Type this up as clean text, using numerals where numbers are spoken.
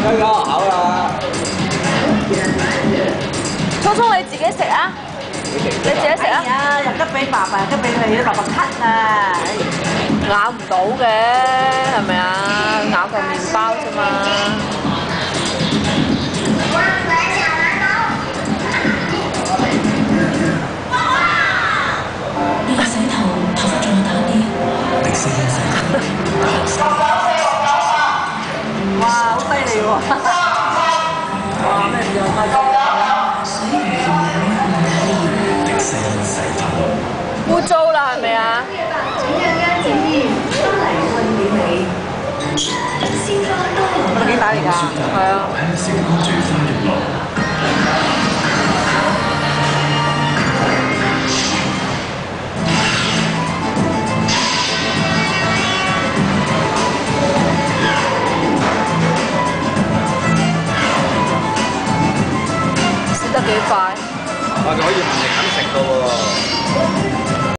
香港學口啦。聰聰你自己食啊！你自己食啊！啊，又吉俾爸爸，又吉俾你，爸爸咳啊！咬唔到嘅係咪啊？咬嚿麵包啫嘛。你個洗頭髮仲有打啲。迪斯尼洗頭。哇，好犀利喎！哇，咩又係？水如魚兒。迪斯尼洗頭。污糟啦係咪啊？我哋幾打嚟㗎？係啊。成功最花娛樂。食得幾快？我哋可以慢慢食㗎喎。